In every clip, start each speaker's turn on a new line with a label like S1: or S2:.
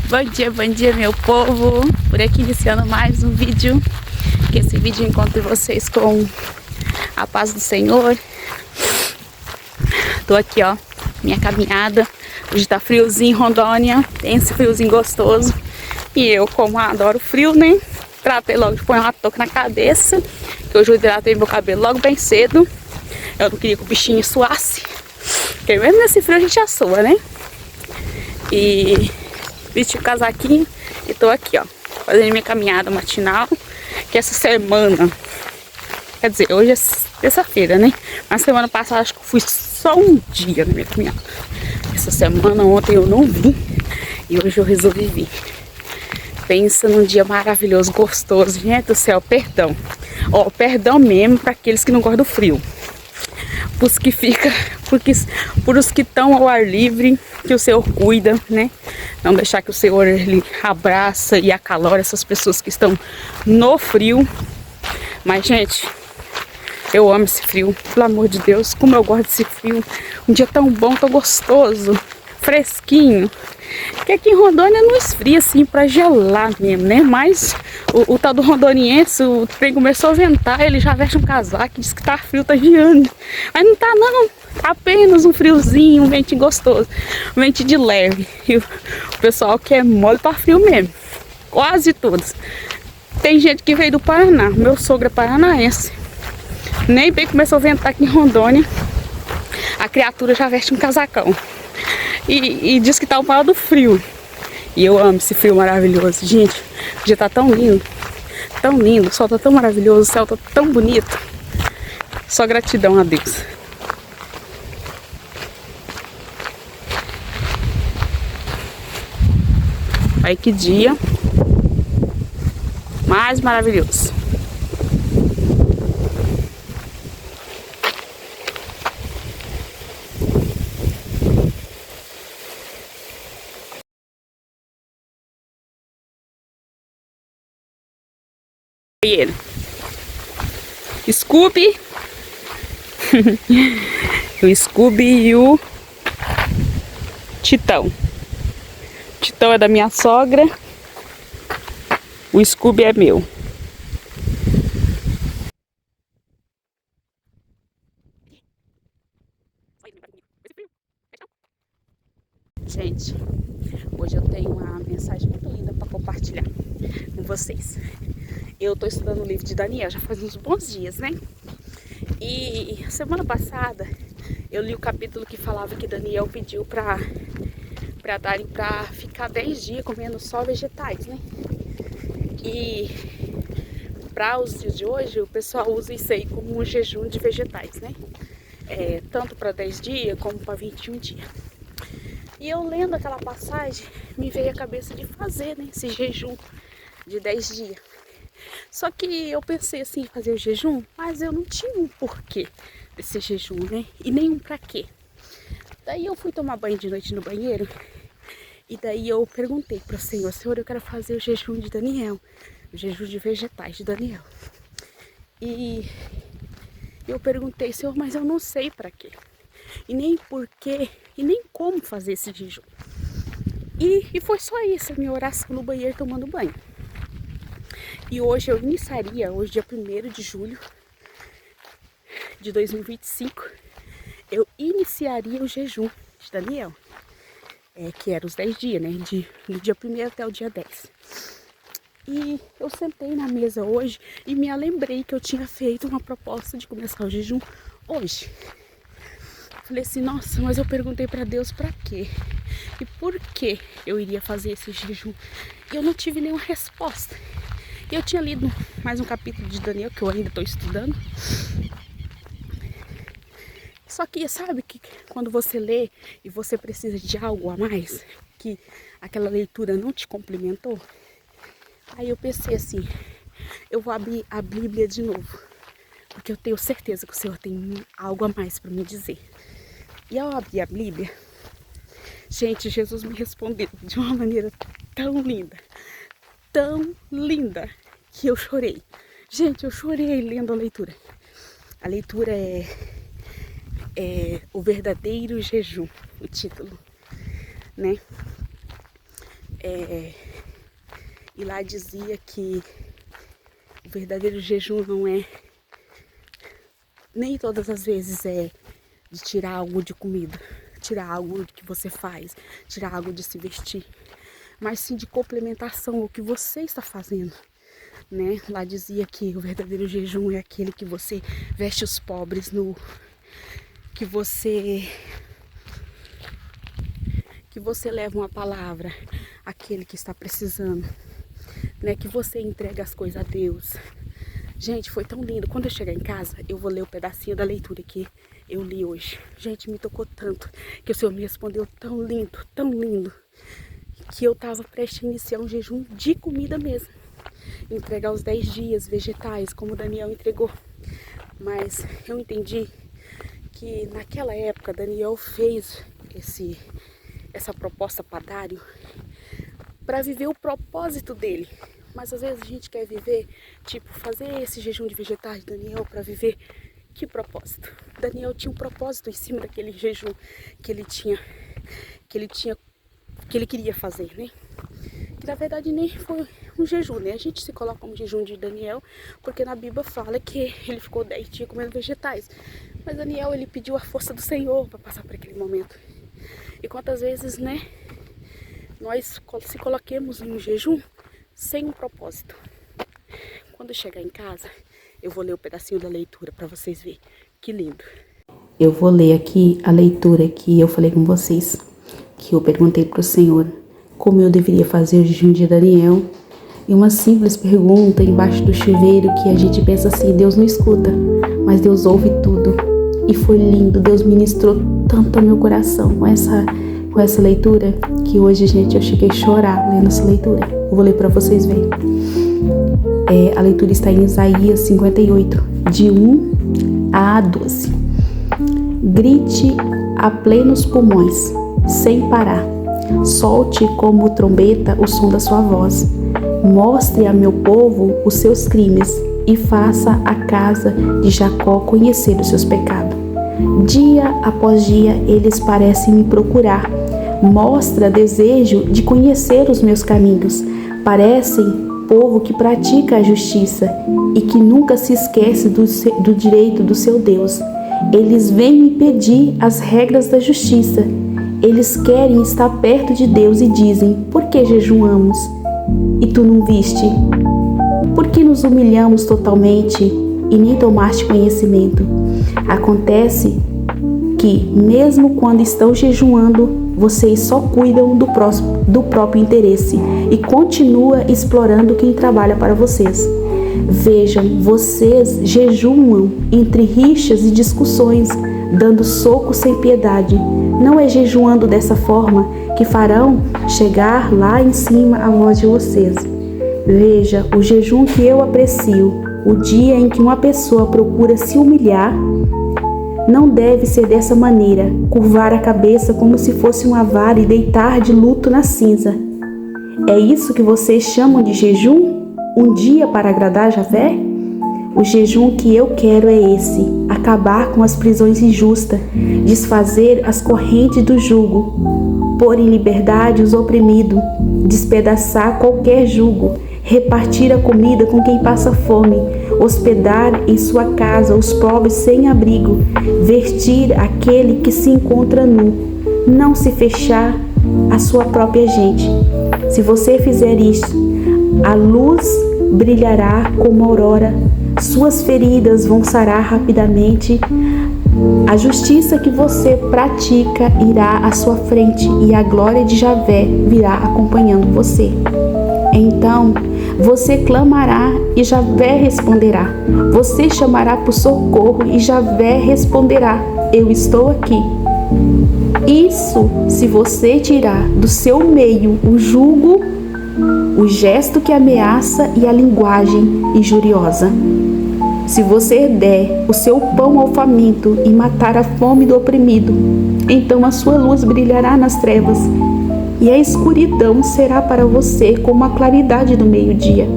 S1: Bom dia meu povo, por aqui iniciando mais um vídeo, que esse vídeo encontre vocês com a paz do Senhor. Tô aqui ó, minha caminhada, hoje tá friozinho em Rondônia, tem esse friozinho gostoso, e eu como adoro frio, né, tratei logo de pôr uma touca na cabeça, que hoje eu hidratei meu cabelo logo bem cedo, eu não queria que o bichinho suasse, porque mesmo nesse frio a gente assua, né, e vesti o casaquinho e tô aqui, ó, fazendo minha caminhada matinal, que essa semana, quer dizer, hoje é terça-feira, né? Mas semana passada acho que fui só um dia na minha caminhada. Essa semana, ontem eu não vim e hoje eu resolvi vir. Pensa num dia maravilhoso, gostoso, gente do céu, perdão. Ó, perdão mesmo para aqueles que não gostam do frio. Os que fica, por os que estão ao ar livre, que o Senhor cuida, né? Não deixar que o Senhor ele abraça e acalora essas pessoas que estão no frio. Mas, gente, eu amo esse frio, pelo amor de Deus, como eu gosto desse frio. Um dia tão bom, tão gostoso, fresquinho. Que aqui em Rondônia não esfria assim pra gelar mesmo, né? Mas o tal do rondoniense, o trem começou a ventar, ele já veste um casaco, diz que tá frio, tá geando. Mas não tá não, tá apenas um friozinho, um ventinho gostoso, um ventinho de leve. E o pessoal que é mole tá frio mesmo, quase todos. Tem gente que veio do Paraná, meu sogro é paranaense. Nem bem começou a ventar aqui em Rondônia, a criatura já veste um casacão. E diz que tá o maior do frio. E eu amo esse frio maravilhoso. Gente, o dia tá tão lindo, o sol tá tão maravilhoso, o céu tá tão bonito. Só gratidão a Deus. Aí que dia mais maravilhoso. Ele. Scooby. O Scooby e o Titão. O Titão é da minha sogra. O Scooby é meu. Gente, hoje eu tenho uma mensagem muito linda para compartilhar com vocês. Eu tô estudando o livro de Daniel já faz uns bons dias, né? E semana passada eu li o capítulo que falava que Daniel pediu pra ficar 10 dias comendo só vegetais, né? E para os dias de hoje o pessoal usa isso aí como um jejum de vegetais, né? Tanto para 10 dias como para 21 dias. E eu lendo aquela passagem, me veio a cabeça de fazer, né, esse jejum de 10 dias. Só que eu pensei assim, em fazer o jejum, mas eu não tinha um porquê desse jejum, né? E nenhum pra quê. Daí eu fui tomar banho de noite no banheiro, e daí eu perguntei para o Senhor, Senhor, eu quero fazer o jejum de Daniel, o jejum de vegetais de Daniel. E eu perguntei, Senhor, mas eu não sei pra quê. E nem porquê, e nem como fazer esse jejum. E foi só isso, a minha oração no banheiro tomando banho. E hoje eu iniciaria, hoje dia 1º de julho de 2025, eu iniciaria o jejum de Daniel. Que era os 10 dias, né? Do dia 1º até o dia 10. E eu sentei na mesa hoje e me lembrei que eu tinha feito uma proposta de começar o jejum hoje. Falei assim, nossa, mas eu perguntei para Deus para quê? E por que eu iria fazer esse jejum? E eu não tive nenhuma resposta. E eu tinha lido mais um capítulo de Daniel, que eu ainda estou estudando. Só que sabe que quando você lê e você precisa de algo a mais, que aquela leitura não te complementou, aí eu pensei assim, eu vou abrir a Bíblia de novo, porque eu tenho certeza que o Senhor tem algo a mais para me dizer. E ao abrir a Bíblia, gente, Jesus me respondeu de uma maneira tão linda, que eu chorei. Gente, eu chorei lendo a leitura. A leitura é O Verdadeiro Jejum, o título, né? E lá dizia que o verdadeiro jejum não é, nem todas as vezes é de tirar algo de comida, tirar algo que você faz, tirar algo de se vestir, mas sim de complementação ao que você está fazendo, né? Lá dizia que o verdadeiro jejum é aquele que você veste os pobres que você leva uma palavra àquele que está precisando, né? Que você entrega as coisas a Deus. Gente, foi tão lindo. Quando eu chegar em casa, eu vou ler o pedacinho da leitura que eu li hoje. Gente, me tocou tanto, que o Senhor me respondeu tão lindo, que eu estava prestes a iniciar um jejum de comida mesmo. Entregar os 10 dias vegetais, como o Daniel entregou. Mas eu entendi que naquela época Daniel fez essa proposta para Dário para viver o propósito dele. Mas às vezes a gente quer viver, tipo, fazer esse jejum de vegetais de Daniel para viver que propósito? Daniel tinha um propósito em cima daquele jejum que ele queria fazer, né? Que na verdade nem foi um jejum, né? A gente se coloca como jejum de Daniel porque na Bíblia fala que ele ficou 10 dias comendo vegetais. Mas Daniel, ele pediu a força do Senhor para passar por aquele momento. E quantas vezes, né, nós se coloquemos em um jejum sem um propósito. Quando eu chegar em casa, eu vou ler um pedacinho da leitura para vocês verem. Que lindo.
S2: Eu vou ler aqui a leitura que eu falei com vocês, que eu perguntei para o Senhor como eu deveria fazer o jejum de Daniel. E uma simples pergunta embaixo do chuveiro que a gente pensa assim, Deus não escuta, mas Deus ouve tudo. E foi lindo, Deus ministrou tanto ao meu coração com essa leitura, que hoje, gente, eu cheguei a chorar lendo essa leitura. Eu vou ler para vocês verem. A leitura está em Isaías 58, de 1 a 12. Grite a plenos pulmões, sem parar. Solte como trombeta o som da sua voz. Mostre a meu povo os seus crimes e faça a casa de Jacó conhecer os seus pecados. Dia após dia eles parecem me procurar. Mostra desejo de conhecer os meus caminhos. Parecem povo que pratica a justiça e que nunca se esquece do direito do seu Deus. Eles vêm me pedir as regras da justiça. Eles querem estar perto de Deus e dizem: por que jejuamos e tu não viste? Por que nos humilhamos totalmente e nem tomaste conhecimento? Acontece que, mesmo quando estão jejuando, vocês só cuidam do próprio interesse e continua explorando quem trabalha para vocês. Vejam, vocês jejuam entre rixas e discussões, dando soco sem piedade. Não é jejuando dessa forma que farão chegar lá em cima a voz de vocês. Veja, o jejum que eu aprecio, o dia em que uma pessoa procura se humilhar, não deve ser dessa maneira, curvar a cabeça como se fosse uma vara e deitar de luto na cinza. É isso que vocês chamam de jejum? Um dia para agradar Javé? O jejum que eu quero é esse: acabar com as prisões injustas, desfazer as correntes do jugo, pôr em liberdade os oprimidos, despedaçar qualquer jugo, repartir a comida com quem passa fome, hospedar em sua casa os pobres sem abrigo, vestir aquele que se encontra nu, não se fechar à sua própria gente. Se você fizer isso, a luz brilhará como a aurora, suas feridas vão sarar rapidamente, a justiça que você pratica irá à sua frente e a glória de Javé virá acompanhando você. Então você clamará e Javé responderá. Você chamará por socorro e Javé responderá: eu estou aqui. Isso se você tirar do seu meio o jugo, o gesto que ameaça e a linguagem injuriosa. Se você der o seu pão ao faminto e matar a fome do oprimido, então a sua luz brilhará nas trevas e a escuridão será para você como a claridade do meio-dia.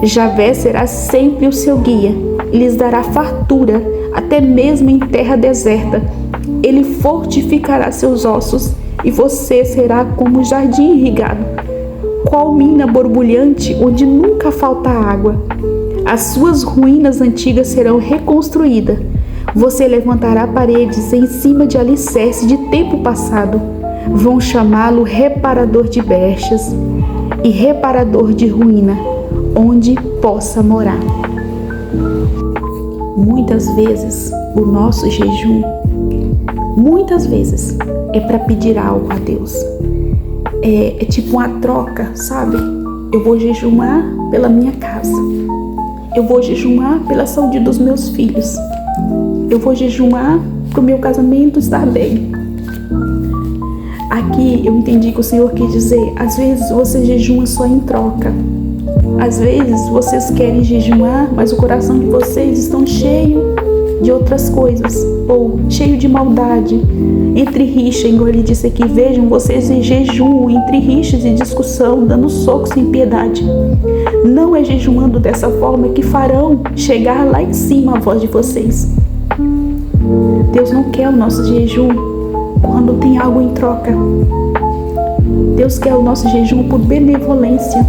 S2: Javé será sempre o seu guia, lhes dará fartura, até mesmo em terra deserta. Ele fortificará seus ossos e você será como um jardim irrigado. qual mina borbulhante onde nunca falta água. As suas ruínas antigas serão reconstruídas. Você levantará paredes em cima de alicerces de tempo passado. Vão chamá-lo reparador de brechas e reparador de ruína, onde possa morar. Muitas vezes o nosso jejum, muitas vezes, é para pedir algo a Deus. É tipo uma troca, sabe? Eu vou jejuar pela minha casa. Eu vou jejuar pela saúde dos meus filhos. Eu vou jejuar para o meu casamento estar bem. Aqui eu entendi que o Senhor quis dizer, às vezes você jejuma só em troca. Às vezes vocês querem jejuar, mas o coração de vocês estão cheio de outras coisas, ou cheio de maldade, entre rixa, igual ele disse aqui, vejam, vocês jejuam entre rixas e discussão, dando socos sem piedade. Não é jejuando dessa forma que farão chegar lá em cima a voz de vocês. Deus não quer o nosso jejum quando tem algo em troca. Deus quer o nosso jejum por benevolência.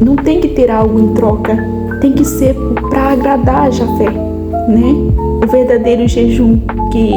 S2: Não tem que ter algo em troca, tem que ser para agradar a Jafé, né? O verdadeiro jejum que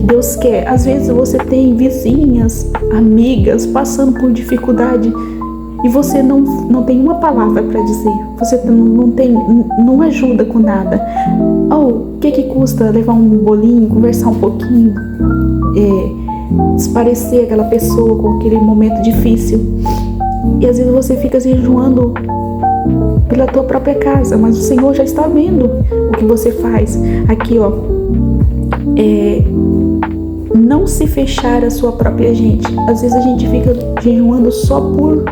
S2: Deus quer. Às vezes você tem vizinhas, amigas passando por dificuldade e você não tem uma palavra para dizer. Você não ajuda com nada. O que custa levar um bolinho, conversar um pouquinho, esparecer aquela pessoa com aquele momento difícil? E às vezes você fica jejuando pela tua própria casa, mas o Senhor já está vendo o que você faz. Aqui, não se fechar a sua própria gente. Às vezes a gente fica jejuando só por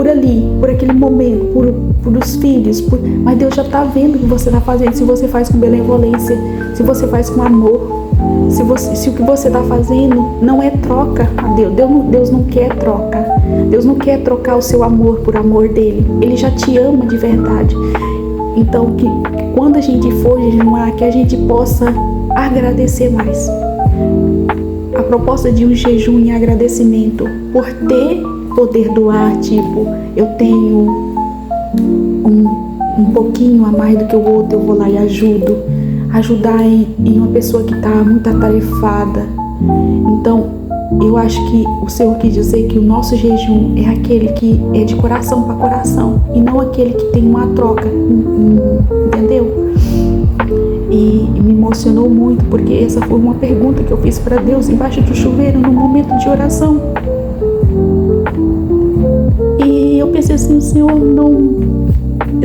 S2: ali, por aquele momento, por os filhos, mas Deus já está vendo o que você está fazendo. Se você faz com benevolência, se você faz com amor, se o que você está fazendo não é troca a Deus. Deus não quer troca. Deus não quer trocar o seu amor por amor dele. Ele já te ama de verdade. Então, que quando a gente for jejuar, que a gente possa agradecer mais. A proposta de um jejum em agradecimento por ter poder doar, tipo, eu tenho um pouquinho a mais do que o outro, eu vou lá e ajudo. Ajudar em uma pessoa que está muito atarefada. Então, eu acho que o Senhor quis dizer que o nosso jejum é aquele que é de coração para coração e não aquele que tem uma troca, entendeu? E me emocionou muito porque essa foi uma pergunta que eu fiz para Deus embaixo do chuveiro no momento de oração. E eu pensei assim, o Senhor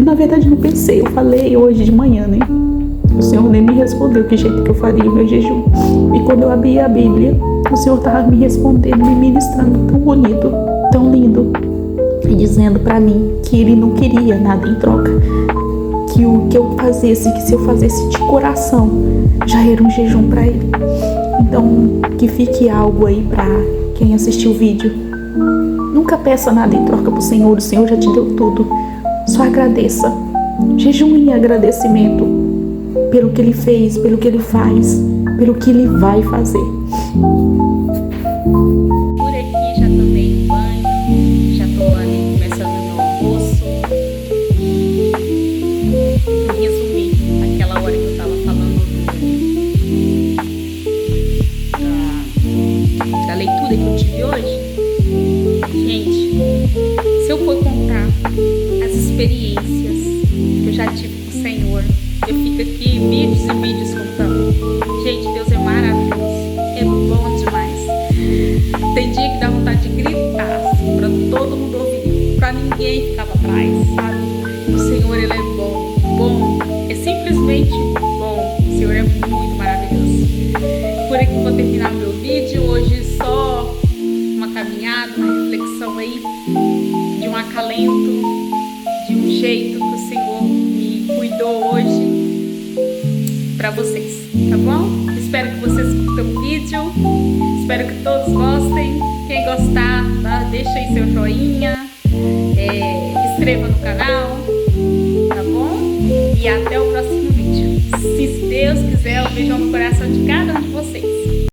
S2: na verdade não pensei, eu falei hoje de manhã, né? O Senhor nem me respondeu que jeito que eu faria o meu jejum. E quando eu abri a Bíblia, o Senhor estava me respondendo, me ministrando tão bonito, tão lindo, e dizendo para mim que Ele não queria nada em troca, que o que eu fazesse, que se eu fazesse de coração, já era um jejum para Ele. Então, que fique algo aí para quem assistiu o vídeo. Nunca peça nada em troca pro Senhor, o Senhor já te deu tudo. Só agradeça. Jejum em agradecimento pelo que Ele fez, pelo que Ele faz, pelo que Ele vai fazer.
S1: Por aqui já tomei banho, já tô ali começando o meu almoço. Em resumir, aquela hora que eu tava falando da leitura que eu tive hoje, gente, se eu for contar as experiências que eu já tive com o Senhor, eu fico aqui vídeos e vídeos contando. Gente, Deus é maravilhoso, é bom demais. Tem dia que dá vontade de gritar assim, pra todo mundo ouvir, pra ninguém ficar pra trás, sabe? O Senhor, Ele é bom, é simplesmente bom. O Senhor é muito maravilhoso. Por aqui eu vou terminar meu vídeo. Hoje só uma caminhada, uma reflexão aí, de um acalento, de um jeito que o Senhor me cuidou hoje pra vocês, tá bom? Espero que vocês curtam o vídeo, espero que todos gostem. Quem gostar, tá? Deixa aí seu joinha, inscreva no canal, tá bom? E até o próximo vídeo. Se Deus quiser, um beijão no coração de cada um.